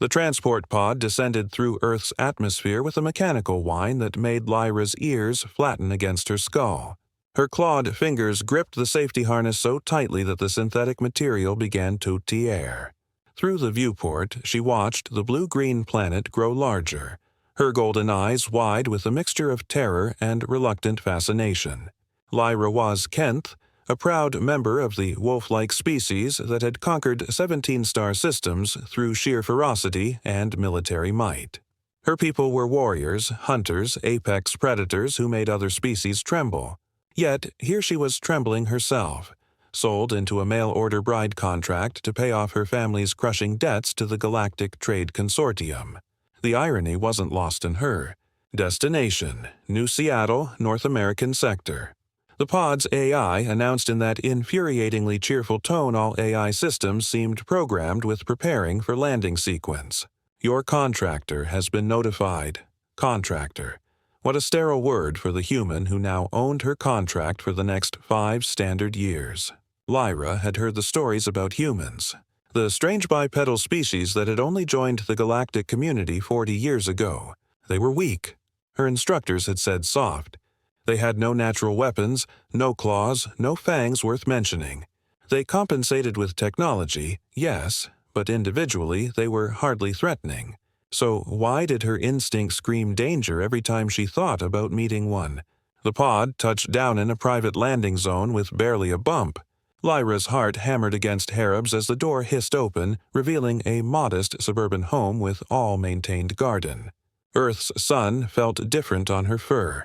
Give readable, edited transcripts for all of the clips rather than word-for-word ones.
The transport pod descended through Earth's atmosphere with a mechanical whine that made Lyra's ears flatten against her skull. Her clawed fingers gripped the safety harness so tightly that the synthetic material began to tear. Through the viewport, she watched the blue-green planet grow larger, her golden eyes wide with a mixture of terror and reluctant fascination. Lyra was Kenth, a proud member of the wolf-like species that had conquered 17-star systems through sheer ferocity and military might. Her people were warriors, hunters, apex predators who made other species tremble. Yet here she was trembling herself, sold into a mail-order bride contract to pay off her family's crushing debts to the Galactic Trade Consortium. The irony wasn't lost in her. Destination: New Seattle, North American Sector. The pod's AI announced in that infuriatingly cheerful tone all AI systems seemed programmed with preparing for landing sequence. Your contractor has been notified. Contractor. What a sterile word for the human who now owned her contract for the next 5 standard years. Lyra had heard the stories about humans, the strange bipedal species that had only joined the galactic community 40 years ago. They were weak. Her instructors had said soft. They had no natural weapons, no claws, no fangs worth mentioning. They compensated with technology, yes, but individually they were hardly threatening. So why did her instinct scream danger every time she thought about meeting one? The pod touched down in a private landing zone with barely a bump. Lyra's heart hammered against Harab's as the door hissed open, revealing a modest suburban home with all-maintained garden. Earth's sun felt different on her fur.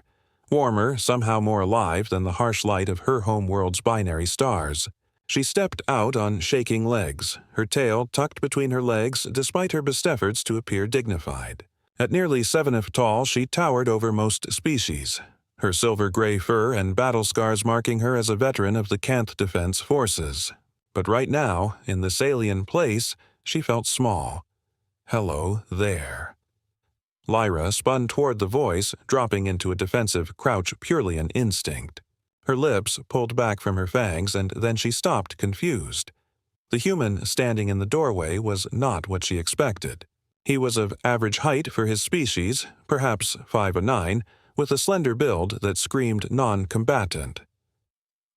Warmer, somehow more alive than the harsh light of her homeworld's binary stars. She stepped out on shaking legs, her tail tucked between her legs despite her best efforts to appear dignified. At nearly 7 feet tall, she towered over most species, her silver-gray fur and battle scars marking her as a veteran of the Kenth Defense Forces. But right now, in this alien place, she felt small. Hello there. Lyra spun toward the voice, dropping into a defensive crouch purely an instinct. Her lips pulled back from her fangs, and then she stopped, confused. The human standing in the doorway was not what she expected. He was of average height for his species, perhaps 5'9", with a slender build that screamed non-combatant.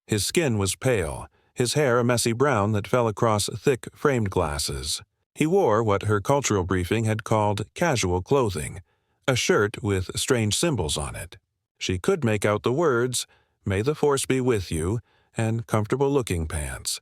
His skin was pale, his hair a messy brown that fell across thick framed glasses. He wore what her cultural briefing had called casual clothing, a shirt with strange symbols on it. She could make out the words, "May the Force be with you," and comfortable-looking pants.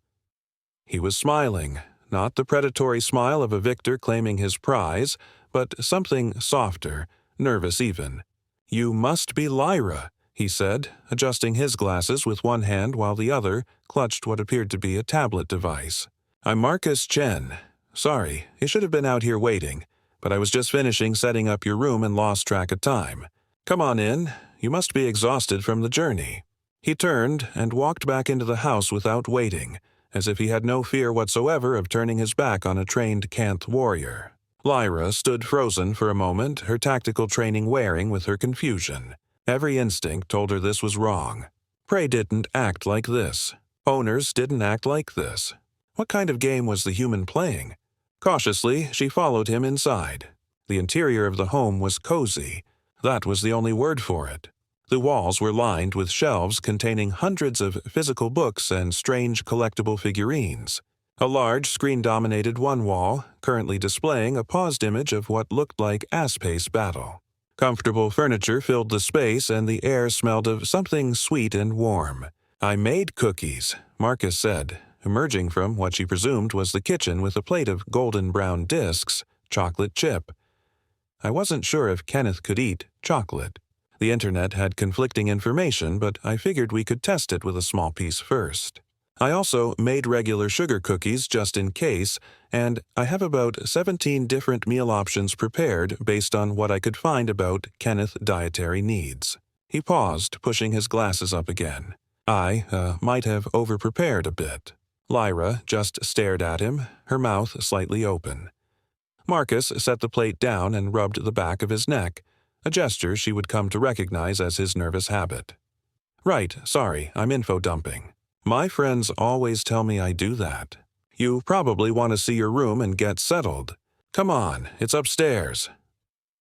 He was smiling, not the predatory smile of a victor claiming his prize, but something softer, nervous even. "You must be Lyra," he said, adjusting his glasses with one hand while the other clutched what appeared to be a tablet device. "I'm Marcus Chen. Sorry, you should have been out here waiting, but I was just finishing setting up your room and lost track of time. Come on in. You must be exhausted from the journey." He turned and walked back into the house without waiting, as if he had no fear whatsoever of turning his back on a trained Kenth warrior. Lyra stood frozen for a moment, her tactical training wearing with her confusion. Every instinct told her this was wrong. Prey didn't act like this. Owners didn't act like this. What kind of game was the human playing? Cautiously, she followed him inside. The interior of the home was cozy. That was the only word for it. The walls were lined with shelves containing hundreds of physical books and strange collectible figurines. A large screen-dominated one wall, currently displaying a paused image of what looked like Aspace battle. Comfortable furniture filled the space, and the air smelled of something sweet and warm. "I made cookies," Marcus said, emerging from what she presumed was the kitchen with a plate of golden brown discs, chocolate chip. I wasn't sure if Kenneth could eat chocolate. The internet had conflicting information, but I figured we could test it with a small piece first. I also made regular sugar cookies just in case, and I have about 17 different meal options prepared based on what I could find about Kenneth's dietary needs. He paused, pushing his glasses up again. I might have over-prepared a bit. Lyra just stared at him, her mouth slightly open. Marcus set the plate down and rubbed the back of his neck, a gesture she would come to recognize as his nervous habit. "Right, sorry, I'm info-dumping. My friends always tell me I do that. You probably want to see your room and get settled. Come on, it's upstairs."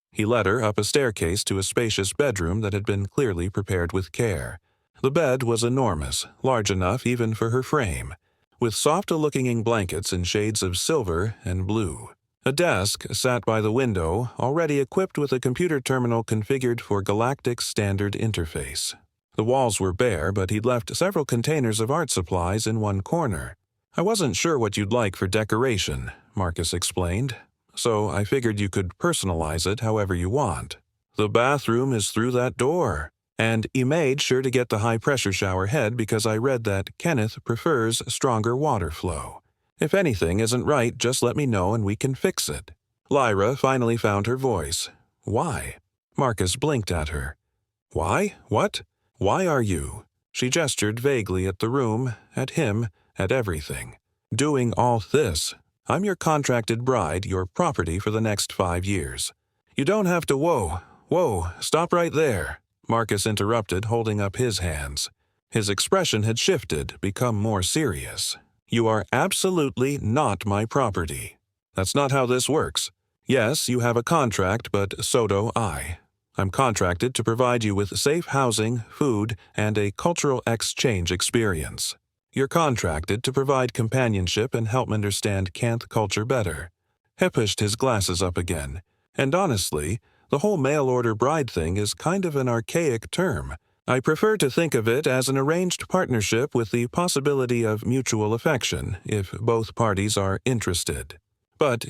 He led her up a staircase to a spacious bedroom that had been clearly prepared with care. The bed was enormous, large enough even for her frame, with soft-looking blankets in shades of silver and blue. A desk sat by the window, already equipped with a computer terminal configured for Galactic Standard Interface. The walls were bare, but he'd left several containers of art supplies in one corner. "I wasn't sure what you'd like for decoration," Marcus explained, "so I figured you could personalize it however you want. The bathroom is through that door. And you made sure to get the high-pressure shower head because I read that Kenth prefers stronger water flow. If anything isn't right, just let me know and we can fix it." Lyra finally found her voice. "Why?" Marcus blinked at her. "Why? What? Why are you?" She gestured vaguely at the room, at him, at everything. "Doing all this. I'm your contracted bride, your property for the next 5 years. You don't have to Whoa, stop right there," Marcus interrupted, holding up his hands. His expression had shifted, become more serious. "You are absolutely not my property. That's not how this works. Yes, you have a contract, but so do I. I'm contracted to provide you with safe housing, food, and a cultural exchange experience. You're contracted to provide companionship and help understand Kenth culture better." He pushed his glasses up again. "And honestly, the whole mail-order bride thing is kind of an archaic term. I prefer to think of it as an arranged partnership with the possibility of mutual affection, if both parties are interested. But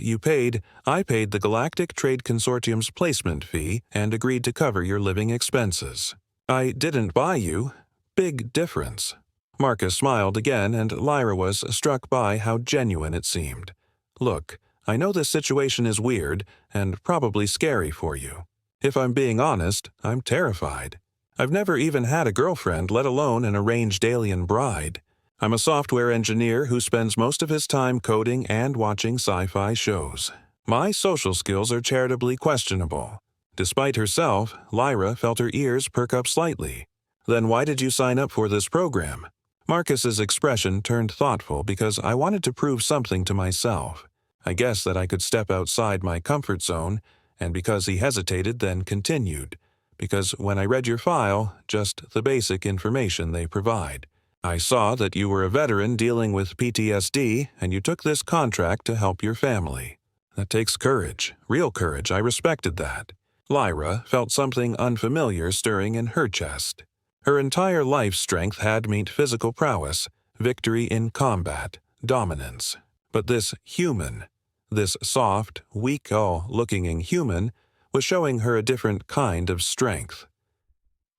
I paid the Galactic Trade Consortium's placement fee and agreed to cover your living expenses. I didn't buy you. Big difference." Marcus smiled again, and Lyra was struck by how genuine it seemed. "Look, I know this situation is weird and probably scary for you. If I'm being honest, I'm terrified. I've never even had a girlfriend, let alone an arranged alien bride. I'm a software engineer who spends most of his time coding and watching sci-fi shows. My social skills are charitably questionable." Despite herself, Lyra felt her ears perk up slightly. "Then why did you sign up for this program?" Marcus's expression turned thoughtful because I wanted to prove something to myself. I guess that I could step outside my comfort zone, and because he hesitated, then continued. "Because when I read your file, just the basic information they provide, I saw that you were a veteran dealing with PTSD, and you took this contract to help your family. That takes courage, real courage. I respected that." Lyra felt something unfamiliar stirring in her chest. Her entire life strength had meant physical prowess, victory in combat, dominance. But this human, this soft, weak-looking human, was showing her a different kind of strength.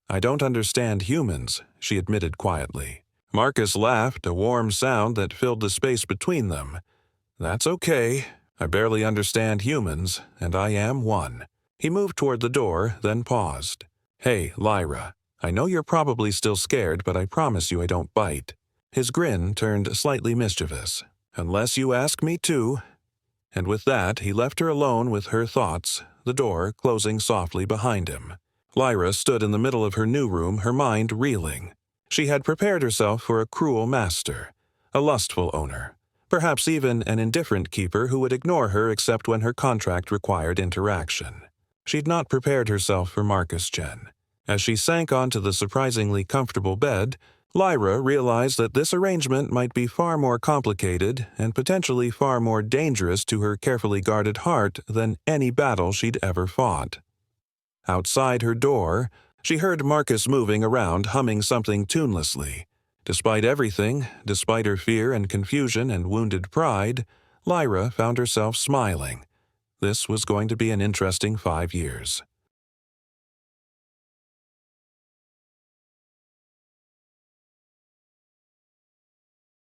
"I don't understand humans," she admitted quietly. Marcus laughed, a warm sound that filled the space between them. "That's okay. I barely understand humans, and I am one." He moved toward the door, then paused. "Hey, Lyra, I know you're probably still scared, but I promise you I don't bite." His grin turned slightly mischievous. "Unless you ask me to." And with that, he left her alone with her thoughts, the door closing softly behind him. Lyra stood in the middle of her new room, her mind reeling. She had prepared herself for a cruel master, a lustful owner, perhaps even an indifferent keeper who would ignore her except when her contract required interaction. She'd not prepared herself for Marcus Chen. As she sank onto the surprisingly comfortable bed, Lyra realized that this arrangement might be far more complicated and potentially far more dangerous to her carefully guarded heart than any battle she'd ever fought. Outside her door, she heard Marcus moving around, humming something tunelessly. Despite everything, despite her fear and confusion and wounded pride, Lyra found herself smiling. This was going to be an interesting 5 years.